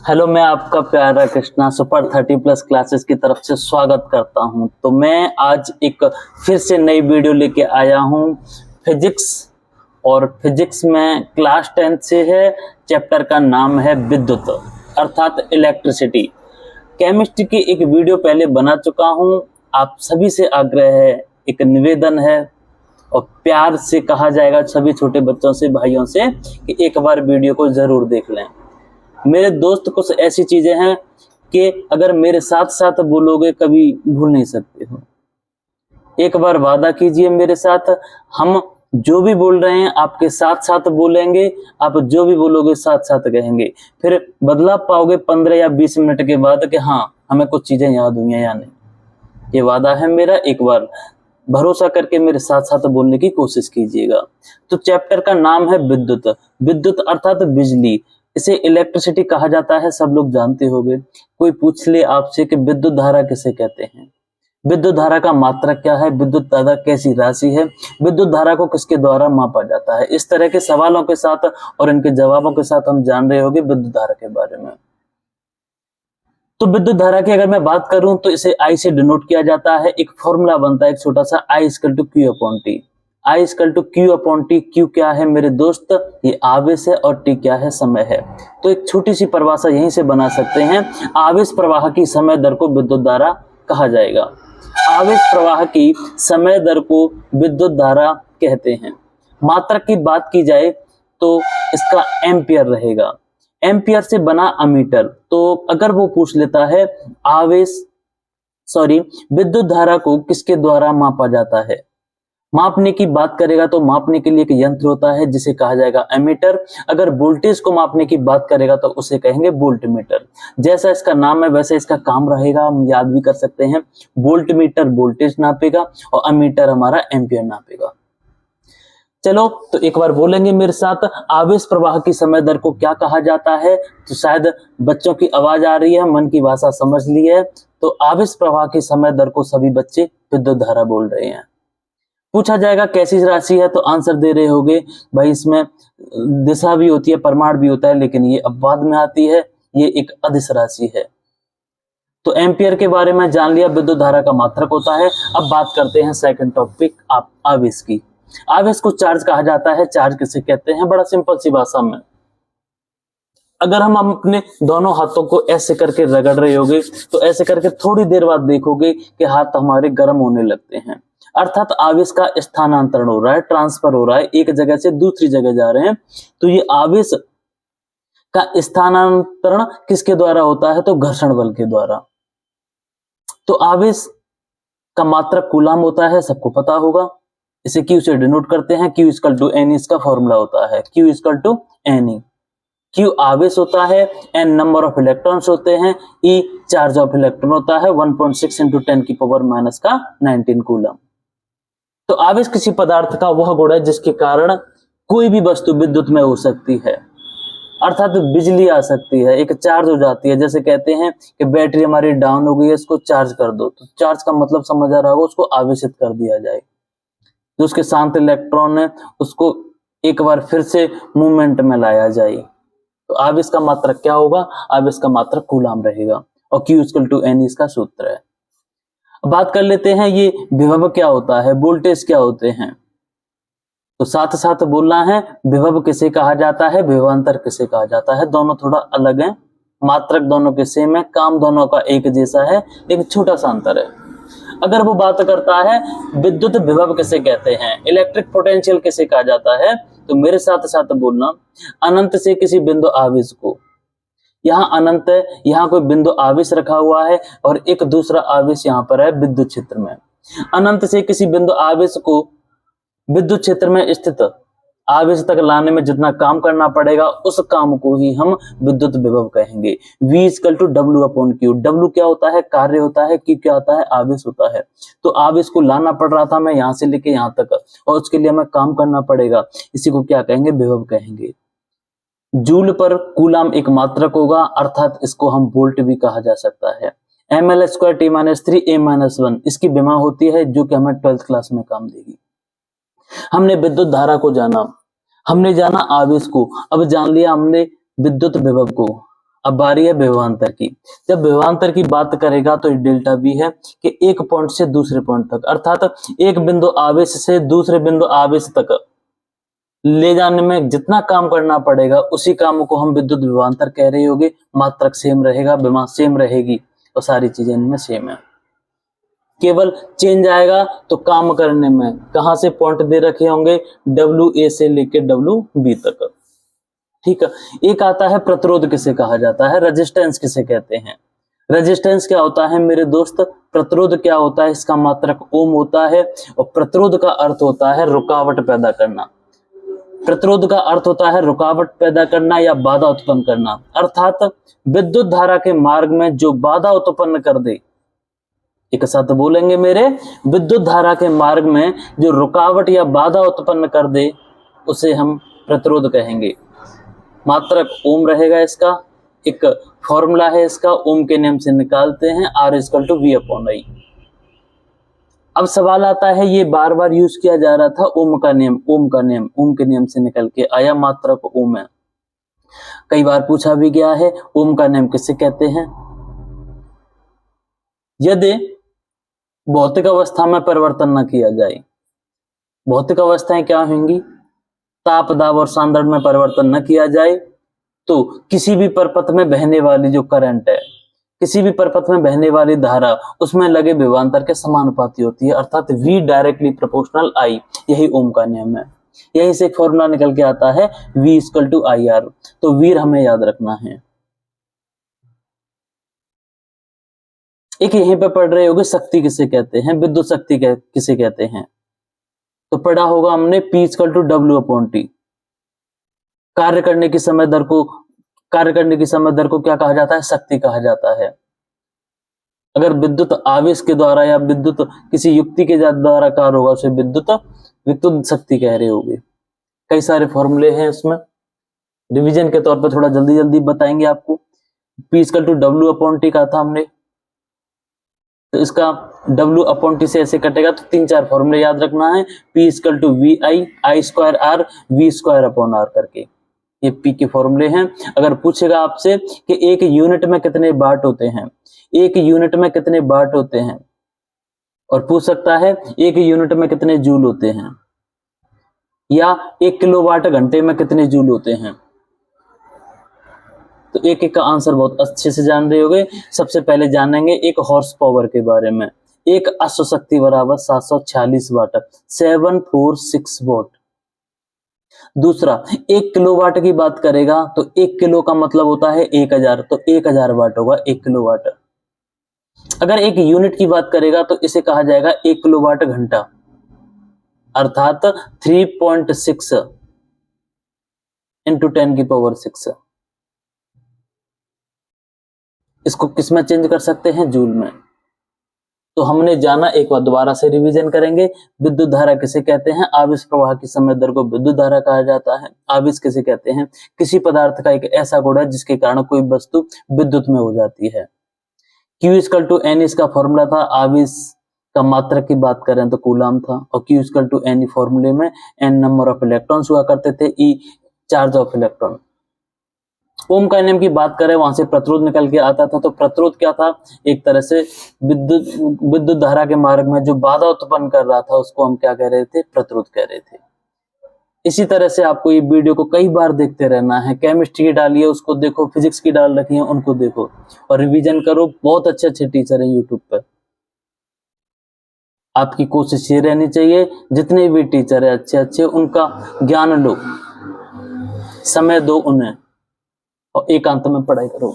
Hello, मैं आपका प्यारा कृष्णा सुपर 30+ क्लासेस की तरफ से स्वागत करता हूं। तो मैं आज एक फिर से नई वीडियो लेके आया हूं फिजिक्स। और फिजिक्स में क्लास 10 से है। चैप्टर का नाम है विद्युत अर्थात इलेक्ट्रिसिटी। केमिस्ट्री की एक वीडियो पहले बना चुका हूं। आप सभी से आग्रह है, एक निवेदन है और प्यार से कहा जाएगा सभी छोटे बच्चों से, भाइयों से, कि एक बार वीडियो को जरूर देख लें। मेरे दोस्त कुछ ऐसी चीजें हैं कि अगर मेरे साथ साथ बोलोगे कभी भूल नहीं सकते हो। एक बार वादा कीजिए मेरे साथ, हम जो भी बोल रहे हैं आपके साथ साथ बोलेंगे, आप जो भी बोलोगे साथ साथ कहेंगे। फिर बदलाव पाओगे 15 या 20 मिनट के बाद कि हाँ हमें कुछ चीजें याद हुई हैं या नहीं। ये वादा है मेरा, एक बार भरोसा करके मेरे साथ साथ बोलने की कोशिश कीजिएगा। तो चैप्टर का नाम है विद्युत। विद्युत अर्थात बिजली, इसे इलेक्ट्रिसिटी कहा जाता है, सब लोग जानते होंगे। कोई पूछ ले आपसे कि विद्युत धारा किसे कहते हैं, विद्युत धारा का मात्रक क्या है, विद्युत धारा कैसी राशि है, विद्युत धारा को किसके द्वारा मापा जाता है, इस तरह के सवालों के साथ और इनके जवाबों के साथ हम जान रहे होंगे विद्युत धारा के बारे में। तो विद्युत धारा की अगर मैं बात करूं तो इसे I से डिनोट किया जाता है। एक फॉर्मूला बनता है एक छोटा सा, I = Q/T। I = Q/T। Q क्या है मेरे दोस्त, ये आवेश है, और T क्या है, समय है। तो एक छोटी सी परिभाषा यहीं से बना सकते हैं, आवेश प्रवाह की समय दर को विद्युत धारा कहा जाएगा। आवेश प्रवाह की समय दर को विद्युत धारा कहते हैं। मात्रक की बात की जाए तो इसका एम्पियर रहेगा। एम्पियर से बना अमीटर। तो अगर वो पूछ लेता है विद्युत धारा को किसके द्वारा मापा जाता है, मापने की बात करेगा तो मापने के लिए एक यंत्र होता है जिसे कहा जाएगा एमीटर। अगर वोल्टेज को मापने की बात करेगा तो उसे कहेंगे वोल्टमीटर। जैसा इसका नाम है वैसे इसका काम रहेगा, हम याद भी कर सकते हैं। वोल्टमीटर वोल्टेज नापेगा और अमीटर हमारा एम्पियर नापेगा। चलो तो एक बार बोलेंगे मेरे साथ, आवेश प्रवाह की समय दर को क्या कहा जाता है। तो शायद बच्चों की आवाज आ रही है, मन की भाषा समझ ली है। तो आवेश प्रवाह की समय दर को सभी बच्चे विद्युत धारा बोल रहे हैं। पूछा जाएगा कैसी राशि है, तो आंसर दे रहे होगे भाई इसमें दिशा भी होती है, परिमाण भी होता है, लेकिन ये अब बाद में आती है, ये एक अदिश राशि है। तो एम्पियर के बारे में जान लिया, विद्युत धारा का मात्रक होता है। अब बात करते हैं सेकंड टॉपिक आवेश की। आवेश को चार्ज कहा जाता है। चार्ज किसे कहते हैं, बड़ा सिंपल सी भाषा में, अगर हम अपने दोनों हाथों को ऐसे करके रगड़ रहे होगे तो ऐसे करके थोड़ी देर बाद देखोगे कि हाथ हमारे गर्म होने लगते हैं, अर्थात आवेश का स्थानांतरण हो रहा है, ट्रांसफर हो रहा है, एक जगह से दूसरी जगह जा रहे हैं। तो ये आवेश का स्थानांतरण किसके द्वारा होता है, तो घर्षण बल के द्वारा। तो आवेश का मात्रक कूलाम होता है, सबको पता होगा। इसे Q से डिनोट करते हैं, Q = Ne, इसका फॉर्मूला होता है Q = Ne। Q आवेश होता है, N नंबर ऑफ इलेक्ट्रॉन्स होते हैं, E चार्ज ऑफ इलेक्ट्रॉन होता है, 1.6 × 10⁻⁻⁹ कूलम। तो आवेश किसी पदार्थ का वह गुण है जिसके कारण कोई भी वस्तु विद्युत में हो सकती है, अर्थात बिजली आ सकती है, एक चार्ज हो जाती है। जैसे कहते हैं कि बैटरी हमारी डाउन हो गई है, इसको चार्ज कर दो। तो चार्ज का मतलब समझ आ रहा होगा, उसको आवेशित कर दिया जाए। जो उसके शांत इलेक्ट्रॉन है उसको एक बार फिर से मूवमेंट में लाया जाए। तो आवेश का मात्रक क्या होगा, आवेश का मात्रक कूलाम रहेगा, और Q = Ne इसका सूत्र है। बात कर लेते हैं ये विभव क्या होता है, वोल्टेज क्या होते हैं। तो साथ साथ बोलना है, विभव किसे कहा जाता है, विभवांतर किसे कहा जाता है। दोनों थोड़ा अलग हैं, मात्रक दोनों के सेम है, काम दोनों का एक जैसा है, लेकिन छोटा सा अंतर है। अगर वो बात करता है विद्युत विभव किसे कहते हैं, इलेक्ट्रिक पोटेंशियल किसे कहा जाता है, तो मेरे साथ साथ बोलना, अनंत से किसी बिंदु आवेश को, यहाँ अनंत है, यहाँ कोई बिंदु आवेश रखा हुआ है और एक दूसरा आवेश यहाँ पर है विद्युत क्षेत्र में। अनंत से किसी बिंदु आवेश को विद्युत क्षेत्र में स्थित आवेश तक लाने में जितना काम करना पड़ेगा उस काम को ही हम विद्युत विभव कहेंगे। V = W/Q। W क्या होता है, कार्य होता है, Q क्या होता है, आवेश होता है। तो आवेश को लाना पड़ रहा था मैं यहाँ से लेके यहाँ तक, और उसके लिए हमें काम करना पड़ेगा, इसी को क्या कहेंगे, विभव कहेंगे। जूल पर कूलाम एक मात्रक होगा, अर्थात इसको हम वोल्ट भी कहा जा सकता है। ml² T-3 A-1 इसकी विमा होती है, जो कि हमें 12th क्लास में काम देगी। हमने विद्युत धारा को जाना, हमने जाना आवेश को, अब जान लिया हमने विद्युत विभव को। अब बारी है विभवांतर की। जब विभवांतर की बात करेगा तो डेल्टा वी है कि एक पॉइंट से दूसरे पॉइंट तक, अर्थात एक बिंदु आवेश से दूसरे बिंदु आवेश तक ले जाने में जितना काम करना पड़ेगा उसी काम को हम विद्युत विभवांतर कह रहे होंगे। मात्रक सेम रहेगा, विमा सेम रहेगी और सारी चीजें इनमें सेम है, केवल चेंज आएगा तो काम करने में कहां से पॉइंट दे रखे होंगे, डब्ल्यू ए से लेके डब्ल्यू बी तक। ठीक है, एक आता है प्रतिरोध किसे कहा जाता है, रेजिस्टेंस किसे कहते हैं। रेजिस्टेंस क्या होता है मेरे दोस्त, प्रतिरोध क्या होता है, इसका मात्रक ओम होता है और प्रतिरोध का अर्थ होता है रुकावट पैदा करना। प्रतिरोध का अर्थ होता है रुकावट पैदा करना या बाधा उत्पन्न करना, अर्थात विद्युत धारा के मार्ग में जो बाधा उत्पन्न कर दे। एक साथ बोलेंगे मेरे, विद्युत धारा के मार्ग में जो रुकावट या बाधा उत्पन्न कर दे उसे हम प्रतिरोध कहेंगे। मात्रक ओम रहेगा, इसका एक फॉर्मूला है, इसका ओम के नियम से निकालते हैं, R = V/I। अब सवाल आता है, ये बार बार यूज किया जा रहा था ओम का नियम, ओम का नियम, ओम के नियम से निकल के आया मात्रक ओम है। कई बार पूछा भी गया है ओम का नियम किसे कहते हैं। यदि भौतिक अवस्था में परिवर्तन न किया जाए, भौतिक अवस्थाएं क्या होंगी, ताप, दाब और सांद्रण में परिवर्तन न किया जाए तो किसी भी परपथ में बहने वाली जो करंट है, किसी भी परपथ में बहने वाली धारा उसमें लगे विभवांतर के समानुपाती होती है, अर्थात V डायरेक्टली प्रोपोर्शनल I। यही ओम का नियम है। यहीं से एक फॉर्मूला निकल के आता है V = IR। तो वीर हमें याद रखना है। एक यहीं पे पढ़ रहे होगे शक्ति किसे कहते हैं, विद्युत शक्ति किसे कहते हैं। तो पढ़ा होगा हमने P = W/T। कार्य करने की समय दर को क्या कहा जाता है, शक्ति कहा जाता है। अगर विद्युत आवेश के द्वारा या विद्युत किसी युक्ति के द्वारा कार्य होगा उसे विद्युत शक्ति कह रहे होगे। कई सारे फॉर्मूले हैं इसमें, रिवीजन के तौर पर थोड़ा जल्दी जल्दी बताएंगे आपको। P = W/T कहा था हमने, तो इसका W/T से ऐसे कटेगा तो 3-4 फॉर्मूले याद रखना है। P = VI, I²R, V²/R करके, ये P के फॉर्मूले हैं। अगर पूछेगा आपसे कि एक यूनिट में कितने वाट होते हैं, एक यूनिट में कितने वाट होते हैं, और पूछ सकता है एक यूनिट में कितने जूल होते हैं, या 1 किलोवाट घंटे में कितने जूल होते हैं, तो एक एक का आंसर बहुत अच्छे से जान रहे होगे। सबसे पहले जानेंगे एक हॉर्स पावर के बारे में। एक अश्व शक्ति बराबर 746 वाट, 746 वॉट। दूसरा, 1 किलोवाट की बात करेगा तो 1 किलो का मतलब होता है 1000, तो 1000 वाट होगा 1 किलोवाट। अगर एक यूनिट की बात करेगा तो इसे कहा जाएगा 1 किलोवाट घंटा, अर्थात 3.6 × 10⁻⁶। इसको किस में चेंज कर सकते हैं, जूल में। तो हमने जाना, एक बार दोबारा से रिवीजन करेंगे। विद्युत धारा किसे कहते हैं, आवेश प्रवाह की समय दर को विद्युत धारा कहा जाता है। आवेश किसे कहते हैं, किसी पदार्थ का एक ऐसा गुण है जिसके कारण कोई वस्तु विद्युत में हो जाती है। Q = N इसका फॉर्मूला था। आवेश का मात्रक की बात करें तो कूलाम था, और Q = N फॉर्मूले में N नंबर ऑफ इलेक्ट्रॉन्स हुआ करते थे, E चार्ज ऑफ इलेक्ट्रॉन। ओम का नियम की बात करें, वहां से प्रतिरोध निकल के आता था। तो प्रतिरोध क्या था, एक तरह से विद्युत धारा के मार्ग में जो बाधा उत्पन्न कर रहा था उसको हम क्या कह रहे थे, प्रतिरोध कह रहे थे। इसी तरह से आपको ये वीडियो को कई बार देखते रहना है। केमिस्ट्री की डालिए उसको देखो, फिजिक्स की डाल रखी है उनको देखो, और रिवीजन करो। बहुत अच्छे अच्छे टीचर हैं यूट्यूब पर। आपकी कोशिश ये रहनी चाहिए, जितने भी टीचर है अच्छे अच्छे, उनका ज्ञान लो, समय दो उन्हें, और एकांत में पढ़ाई करो।